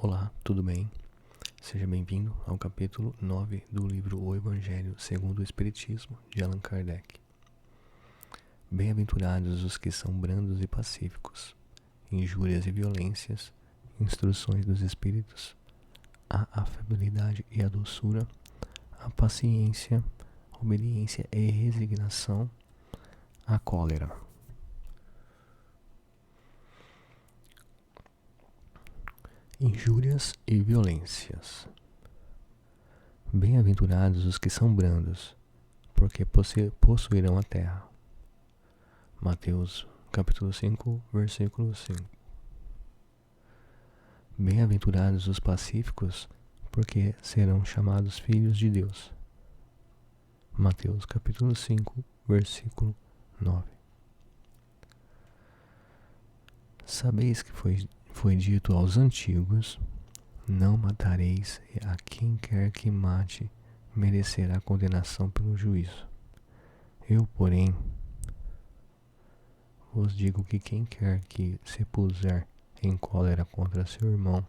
Olá, tudo bem? Seja bem-vindo ao capítulo 9 do livro O Evangelho segundo o Espiritismo, de Allan Kardec. Bem-aventurados os que são brandos e pacíficos, injúrias e violências, instruções dos Espíritos, a afabilidade e a doçura, a paciência, obediência e resignação, a cólera. Injúrias e violências. Bem-aventurados os que são brandos, porque possuirão a terra. Mateus capítulo 5, versículo 5. Bem-aventurados os pacíficos, porque serão chamados filhos de Deus. Mateus capítulo 5, versículo 9. Sabeis que foi dito aos antigos: não matareis, e a quem quer que mate merecerá condenação pelo juízo. Eu, porém, vos digo que quem quer que se puser em cólera contra seu irmão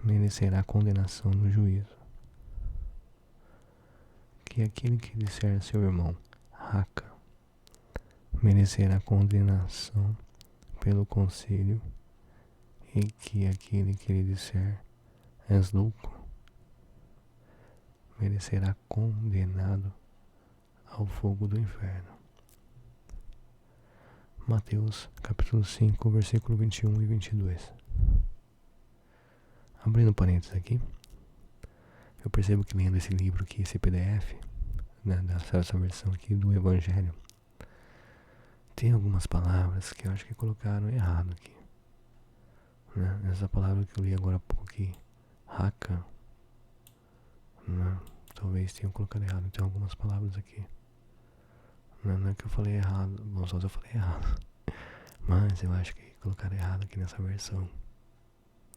merecerá condenação no juízo. Que aquele que disser a seu irmão, raca, merecerá condenação pelo conselho, e que aquele que lhe disser, és louco, merecerá condenado ao fogo do inferno. Mateus capítulo 5, versículo 21 e 22. Abrindo parênteses aqui, eu percebo que lendo esse livro aqui, esse PDF, né, dessa versão aqui do Evangelho, tem algumas palavras que eu acho que colocaram errado aqui. Né? Essa palavra que eu li agora há pouco aqui, raca, né? Talvez tenham colocado errado. Tem algumas palavras aqui. Não é que eu falei errado, bom, só se eu falei errado. Mas eu acho que colocaram errado aqui nessa versão.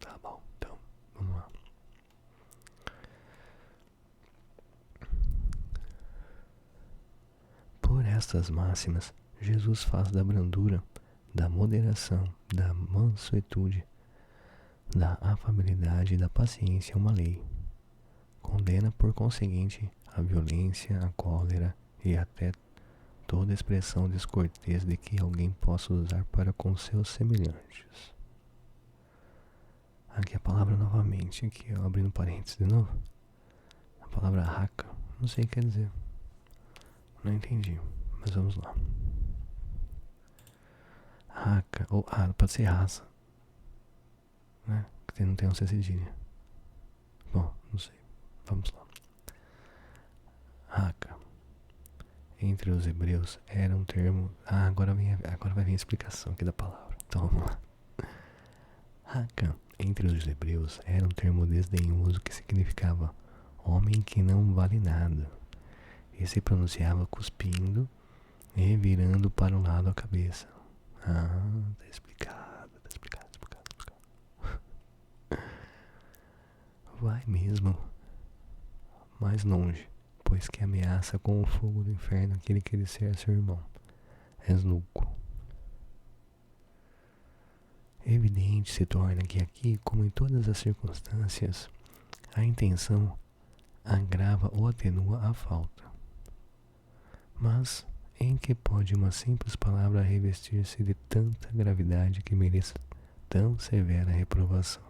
Tá bom, então, vamos lá. Por estas máximas, Jesus faz da brandura, da moderação, da mansuetude, da afabilidade e da paciência uma lei. Condena, por conseguinte, a violência, a cólera e até toda expressão descortês de que alguém possa usar para com seus semelhantes. Aqui a palavra novamente, aqui eu abrindo parênteses de novo. A palavra raca, não sei o que quer dizer. Não entendi, mas vamos lá. Raca, ou pode ser raça, né? Que não tem um C cedilha. Bom, não sei, vamos lá. Raca, entre os hebreus, era um termo... agora vai vir a explicação aqui da palavra. Então vamos lá. Raca, entre os hebreus, era um termo desdenhoso que significava homem que não vale nada, e se pronunciava cuspindo e virando para um lado a cabeça. Tá explicado. Vai mesmo mais longe, pois que ameaça com o fogo do inferno aquele que disser a seu irmão, és louco. Evidente se torna que aqui, como em todas as circunstâncias, a intenção agrava ou atenua a falta. Mas em que pode uma simples palavra revestir-se de tanta gravidade que mereça tão severa reprovação?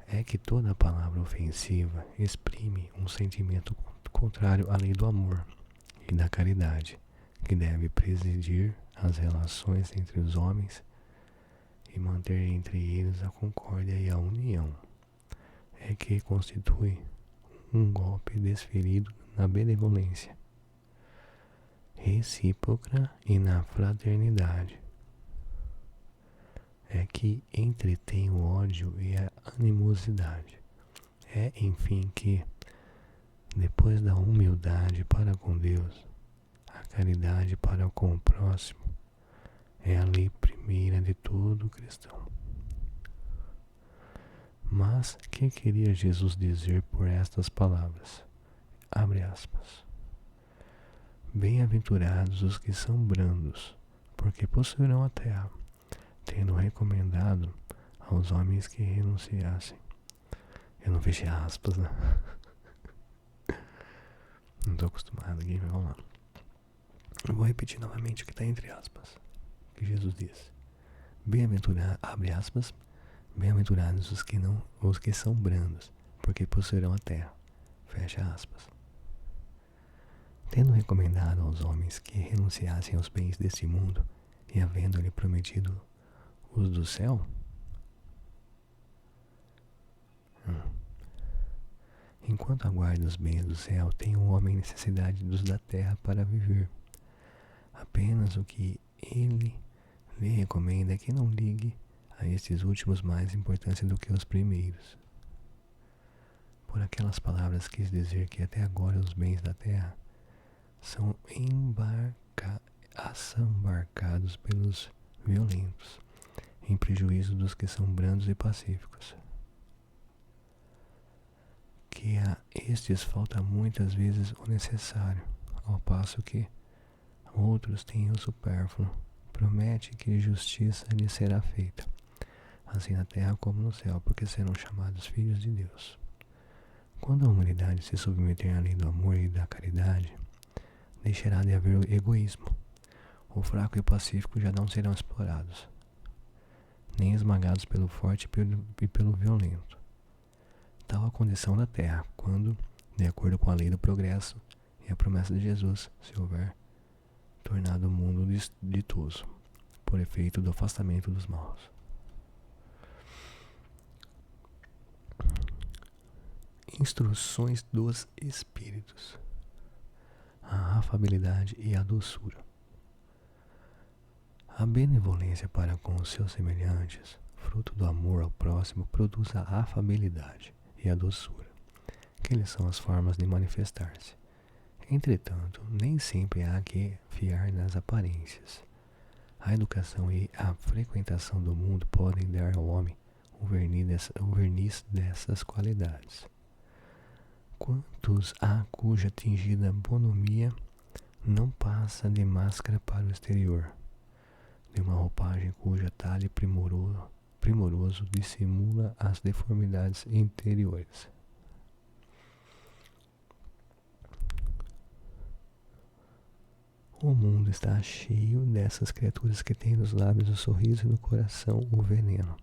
É que toda palavra ofensiva exprime um sentimento contrário à lei do amor e da caridade, que deve presidir as relações entre os homens e manter entre eles a concórdia e a união. É que constitui um golpe desferido na benevolência recíproca e na fraternidade. É que entretém o ódio e a animosidade. É, enfim, que, depois da humildade para com Deus, a caridade para com o próximo é a lei primeira de todo cristão. Mas que queria Jesus dizer por estas palavras? Abre aspas. Bem-aventurados os que são brandos, porque possuirão a terra, tendo recomendado aos homens que renunciassem. Eu não fechei aspas, né? Não tô acostumado aqui, mas vamos lá. Eu vou repetir novamente o que está entre aspas. Que Jesus disse. Abre aspas, bem-aventurados os que são brandos, porque possuirão a terra. Fecha aspas. Tendo recomendado aos homens que renunciassem aos bens deste mundo, e havendo-lhe prometido os do céu, enquanto aguarda os bens do céu, tem o homem necessidade dos da terra para viver. Apenas o que ele lhe recomenda é que não ligue a estes últimos mais importância do que os primeiros. Por aquelas palavras quis dizer que até agora os bens da terra são assambarcados pelos violentos, em prejuízo dos que são brandos e pacíficos. Que a estes falta muitas vezes o necessário, ao passo que outros têm o supérfluo. Promete que justiça lhe será feita, assim na terra como no céu, porque serão chamados filhos de Deus. Quando a humanidade se submeter à lei do amor e da caridade, deixará de haver egoísmo. O fraco e o pacífico já não serão explorados, nem esmagados pelo forte e pelo violento. Tal a condição da terra, quando, de acordo com a lei do progresso e a promessa de Jesus, se houver tornado o mundo ditoso, por efeito do afastamento dos maus. Instruções dos Espíritos. A afabilidade e a doçura. A benevolência para com os seus semelhantes, fruto do amor ao próximo, produz a afabilidade e a doçura, que lhes são as formas de manifestar-se. Entretanto, nem sempre há que fiar nas aparências. A educação e a frequentação do mundo podem dar ao homem o verniz dessas qualidades. Quantos há cuja tingida bonomia não passa de máscara para o exterior, de uma roupagem cuja talhe primoroso dissimula as deformidades interiores. O mundo está cheio dessas criaturas que têm nos lábios o sorriso e no coração o veneno,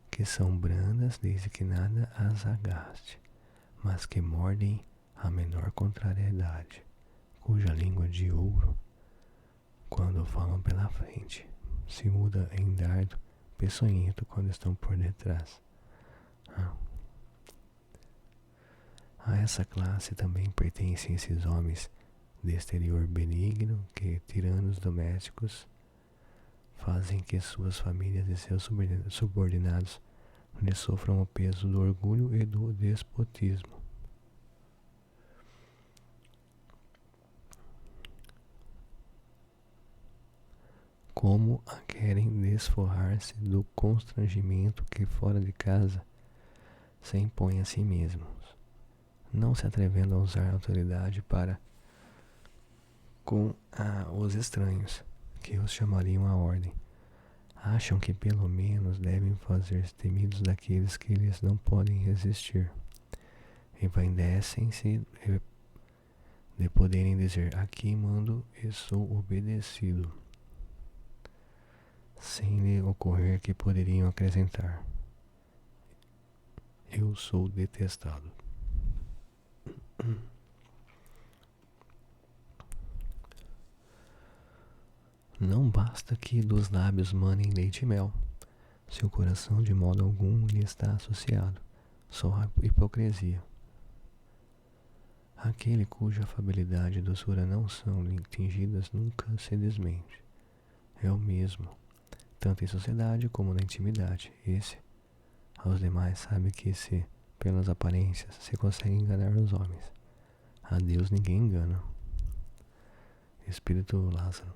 que são brandas desde que nada as agaste, mas que mordem a menor contrariedade, cuja língua de ouro, quando falam pela frente, se muda em dardo peçonhento quando estão por detrás. A essa classe também pertencem esses homens de exterior benigno que, tiranos domésticos, fazem que suas famílias e seus subordinados lhe sofram o peso do orgulho e do despotismo. Como a querem desforrar-se do constrangimento que fora de casa se impõe a si mesmos, não se atrevendo a usar a autoridade para com os estranhos, que os chamariam à ordem. Acham que pelo menos devem fazer-se temidos daqueles que lhes não podem resistir. Envaidecem-se de poderem dizer: aqui mando e sou obedecido, sem lhe ocorrer que poderiam acrescentar: eu sou detestado. Não basta que dos lábios manem leite e mel, se o coração de modo algum lhe está associado, só a hipocrisia. Aquele cuja afabilidade e doçura não são tingidas nunca se desmente. É o mesmo, tanto em sociedade como na intimidade. Esse, aos demais, sabe que se, pelas aparências, se consegue enganar os homens, a Deus ninguém engana. Espírito Lázaro,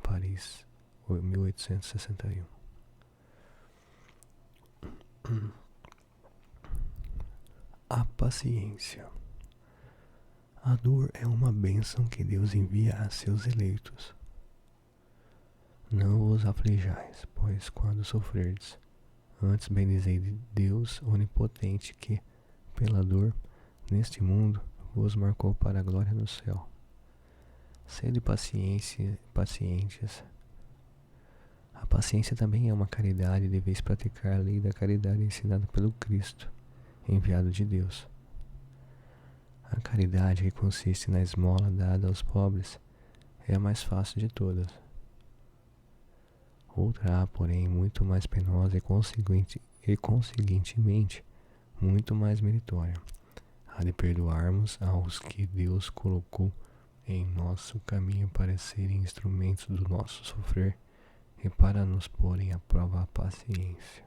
Paris, 1861. A paciência. A dor é uma bênção que Deus envia a seus eleitos. Não vos aflijais, pois quando sofrerdes, antes bendizei Deus onipotente que, pela dor, neste mundo, vos marcou para a glória no céu. Sede pacientes. A paciência também é uma caridade e deveis praticar a lei da caridade ensinada pelo Cristo, enviado de Deus. A caridade, que consiste na esmola dada aos pobres, é a mais fácil de todas. Outra há, porém, muito mais penosa e conseguintemente muito mais meritória: a de perdoarmos aos que Deus colocou em nosso caminho para serem instrumentos do nosso sofrer e para nos porem à prova a paciência.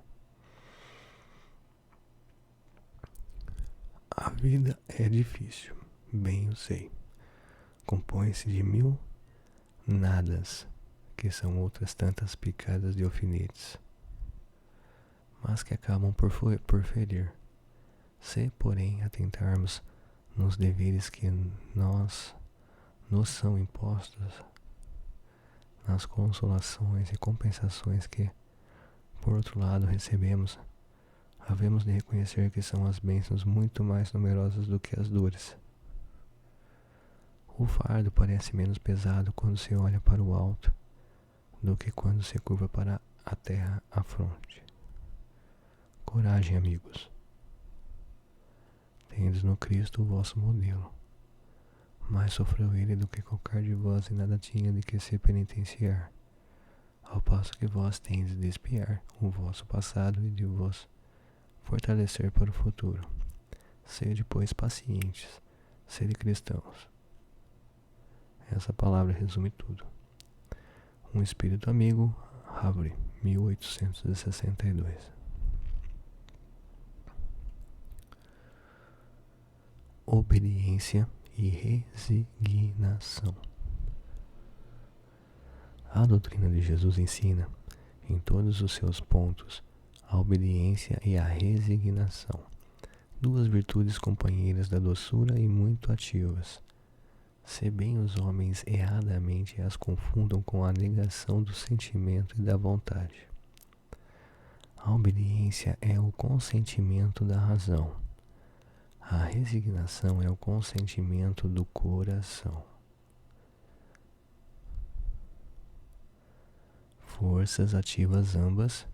A vida é difícil, bem eu sei. Compõe-se de 1000 nadas, que são outras tantas picadas de alfinetes, mas que acabam por ferir. Se, porém, atentarmos nos deveres que nos são impostos, nas consolações e compensações que, por outro lado, recebemos, havemos de reconhecer que são as bênçãos muito mais numerosas do que as dores. O fardo parece menos pesado quando se olha para o alto do que quando se curva para a terra à fronte. Coragem, amigos. Tendes no Cristo o vosso modelo. Mais sofreu ele do que qualquer de vós e nada tinha de que se penitenciar, ao passo que vós tendes de espiar o vosso passado e de vos fortalecer para o futuro. Sede, pois, pacientes, sede cristãos. Essa palavra resume tudo. Um espírito amigo, Havre, 1862. Obediência e resignação. A doutrina de Jesus ensina, em todos os seus pontos, a obediência e a resignação, duas virtudes companheiras da doçura e muito ativas, se bem os homens erradamente as confundam com a negação do sentimento e da vontade. A obediência é o consentimento da razão. A resignação é o consentimento do coração. Forças ativas ambas,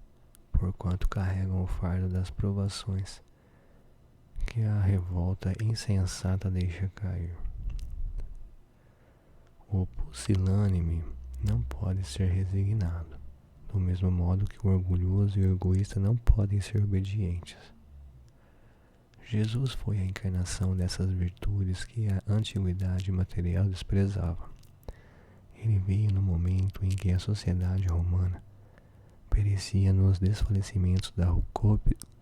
porquanto carregam o fardo das provações que a revolta insensata deixa cair. O pusilânime não pode ser resignado, do mesmo modo que o orgulhoso e o egoísta não podem ser obedientes. Jesus foi a encarnação dessas virtudes que a antiguidade material desprezava. Ele veio no momento em que a sociedade romana perecia nos desfalecimentos da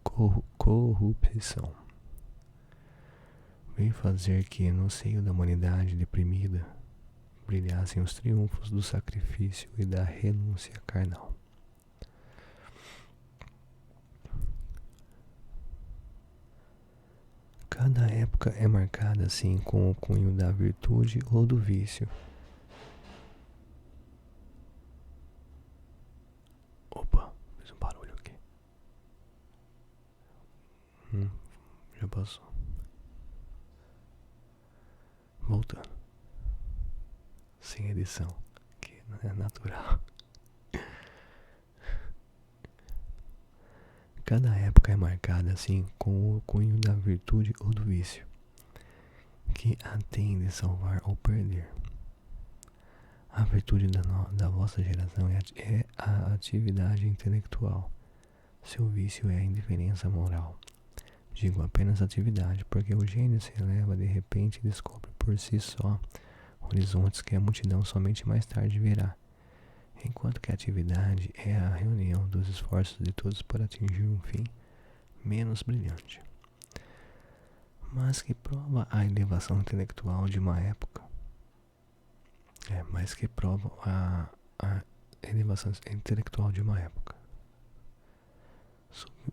corrupção. Veio fazer que, no seio da humanidade deprimida, brilhassem os triunfos do sacrifício e da renúncia carnal. Cada época é marcada assim com o cunho da virtude ou do vício. Opa, fiz um barulho aqui. Já passou. Voltando. Sem edição, que não é natural. Cada época é marcada assim com o cunho da virtude ou do vício, que a tem de salvar ou perder. A virtude da vossa geração é a atividade intelectual. Seu vício é a indiferença moral. Digo apenas atividade, porque o gênio se eleva de repente e descobre por si só horizontes que a multidão somente mais tarde verá, enquanto que a atividade é a reunião dos esforços de todos para atingir um fim menos brilhante, mas que prova a elevação intelectual de uma época. Mas que prova a elevação intelectual de uma época.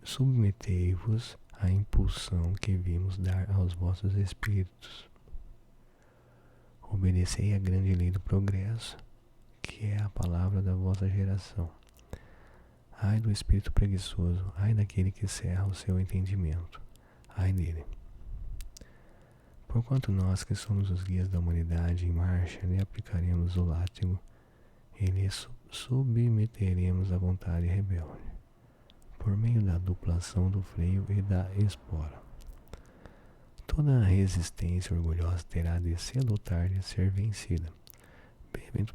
Submetei-vos à impulsão que vimos dar aos vossos espíritos. Obedecei à grande lei do progresso, que é a palavra da vossa geração. Ai do espírito preguiçoso, ai daquele que cerra o seu entendimento, ai dele. Porquanto nós, que somos os guias da humanidade em marcha, lhe aplicaremos o látigo e lhe submeteremos a vontade rebelde, por meio da duplação do freio e da espora. Toda a resistência orgulhosa terá de cedo ou tarde ser vencida.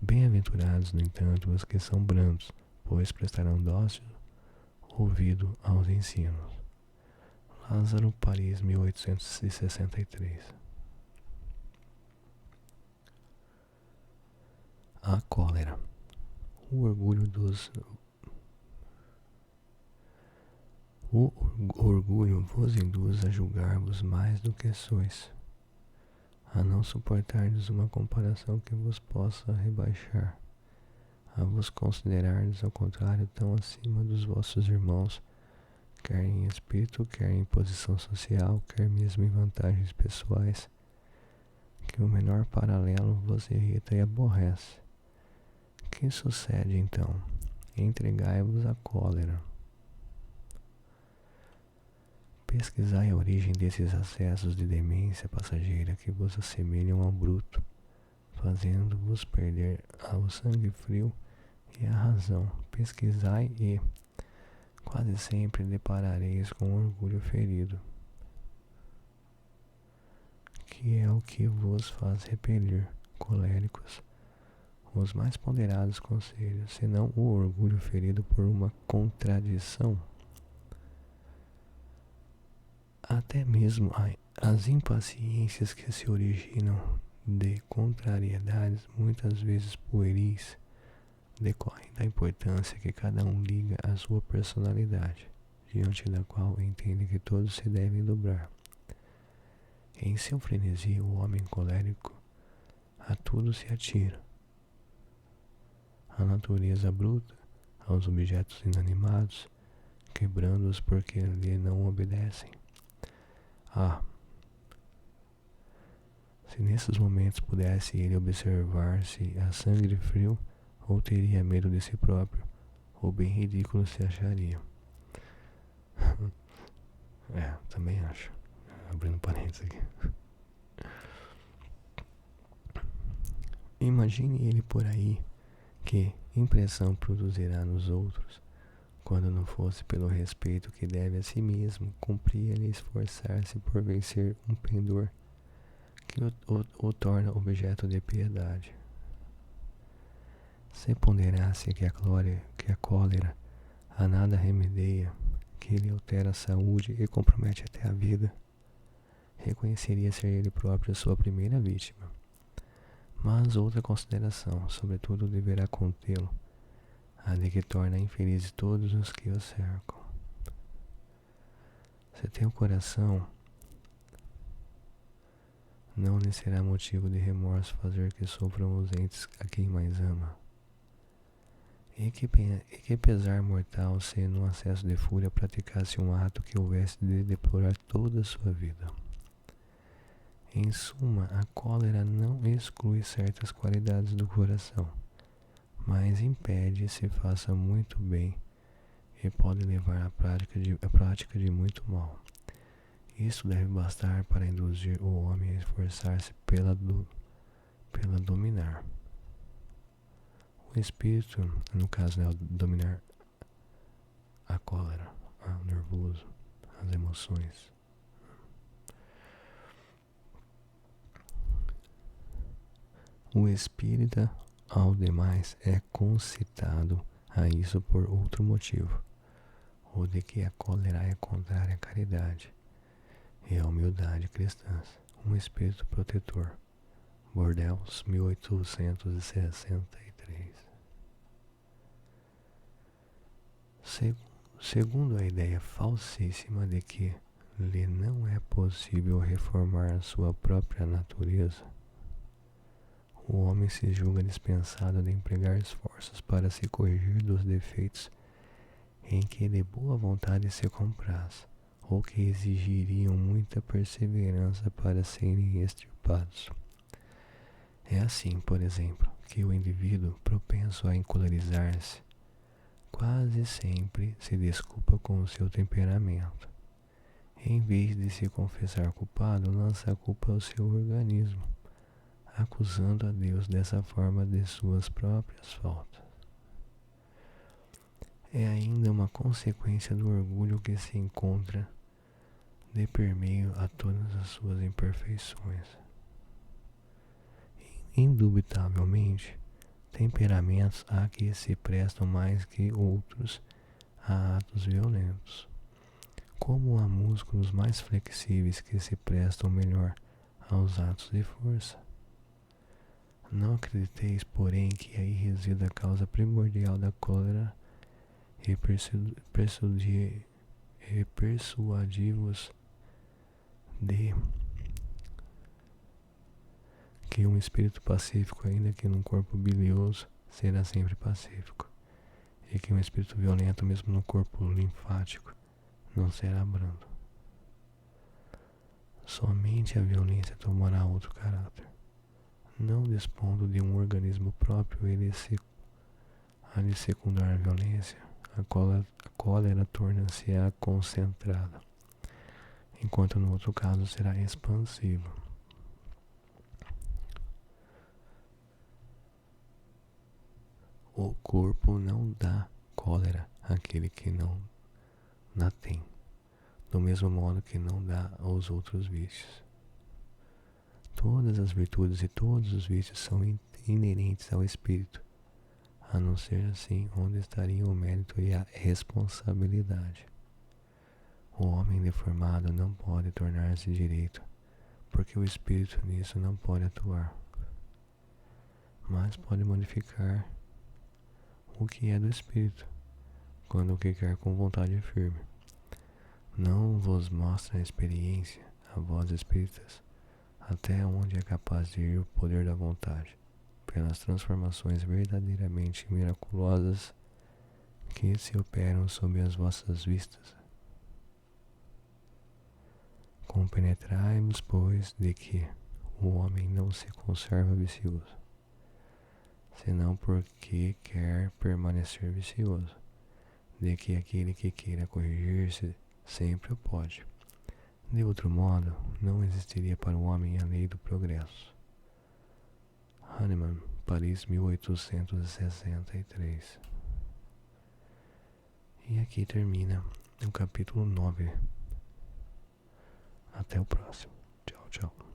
Bem-aventurados, no entanto, os que são brandos, pois prestarão dócil ouvido aos ensinos. Lázaro, Paris, 1863. A cólera. O orgulho vos induz a julgar-vos mais do que sois, a não suportardes uma comparação que vos possa rebaixar, a vos considerardes ao contrário tão acima dos vossos irmãos, quer em espírito, quer em posição social, quer mesmo em vantagens pessoais, que o menor paralelo vos irrita e aborrece. Que sucede então? Entregai-vos à cólera. Pesquisai a origem desses acessos de demência passageira que vos assemelham ao bruto, fazendo-vos perder o sangue frio e a razão. Pesquisai e quase sempre deparareis com o orgulho ferido, que é o que vos faz repelir, coléricos, os mais ponderados conselhos, senão o orgulho ferido por uma contradição. Até mesmo as impaciências que se originam de contrariedades, muitas vezes pueris, decorrem da importância que cada um liga à sua personalidade, diante da qual entende que todos se devem dobrar. Em seu frenesi, o homem colérico a tudo se atira. A natureza bruta, aos objetos inanimados, quebrando-os porque lhe não obedecem. Se nesses momentos pudesse ele observar-se a sangue frio, ou teria medo de si próprio, ou bem ridículo se acharia. Também acho. Abrindo parênteses aqui. Imagine ele por aí, que impressão produzirá nos outros, quando não fosse pelo respeito que deve a si mesmo, cumpria-lhe esforçar-se por vencer um pendor que o torna objeto de piedade. Se ponderasse que a cólera a nada remedeia, que lhe altera a saúde e compromete até a vida, reconheceria ser ele próprio a sua primeira vítima. Mas outra consideração, sobretudo, deverá contê-lo, a de que torna infelizes todos os que o cercam. Se teu coração não lhe será motivo de remorso fazer que sofram os entes a quem mais ama. E que pesar mortal se num acesso de fúria praticasse um ato que houvesse de deplorar toda a sua vida. Em suma, a cólera não exclui certas qualidades do coração, mas impede se faça muito bem e pode levar à prática de muito mal. Isso deve bastar para induzir o homem a esforçar-se pela dominar. O espírito, no caso, dominar a cólera, o nervoso, as emoções. O espírita, ao demais, é concitado a isso por outro motivo, o de que a cólera é contrária à caridade e à humildade cristãs, um espírito protetor. Bordeaux, 1863. Segundo a ideia falsíssima de que lhe não é possível reformar a sua própria natureza, o homem se julga dispensado de empregar esforços para se corrigir dos defeitos em que de boa vontade se compraz, ou que exigiriam muita perseverança para serem extirpados. É assim, por exemplo, que o indivíduo, propenso a encolerizar-se, quase sempre se desculpa com o seu temperamento. Em vez de se confessar culpado, lança a culpa ao seu organismo, acusando a Deus dessa forma de suas próprias faltas. É ainda uma consequência do orgulho que se encontra de permeio a todas as suas imperfeições. Indubitavelmente, temperamentos há que se prestam mais que outros a atos violentos, como há músculos mais flexíveis que se prestam melhor aos atos de força. Não acrediteis, porém, que aí resida a causa primordial da cólera e persuadi-vos de que um espírito pacífico, ainda que num corpo bilioso, será sempre pacífico, e que um espírito violento, mesmo no corpo linfático, não será brando. Somente a violência tomará outro caráter. Não dispondo de um organismo próprio, a lhe secundar a violência, a cólera torna-se-á concentrada, enquanto no outro caso será expansiva. O corpo não dá cólera àquele que não a tem, do mesmo modo que não dá aos outros vícios. Todas as virtudes e todos os vícios são inerentes ao espírito, a não ser assim onde estariam o mérito e a responsabilidade. O homem deformado não pode tornar-se direito, porque o espírito nisso não pode atuar, mas pode modificar o que é do espírito, quando o que quer com vontade firme. Não vos mostra a experiência, a vós espíritas, até onde é capaz de ir o poder da vontade, pelas transformações verdadeiramente miraculosas que se operam sob as vossas vistas. Compenetrai-vos, pois, de que o homem não se conserva vicioso, senão porque quer permanecer vicioso, de que aquele que queira corrigir-se sempre o pode. De outro modo, não existiria para o homem a lei do progresso. Hahnemann, Paris, 1863. E aqui termina o capítulo 9. Até o próximo. Tchau, tchau.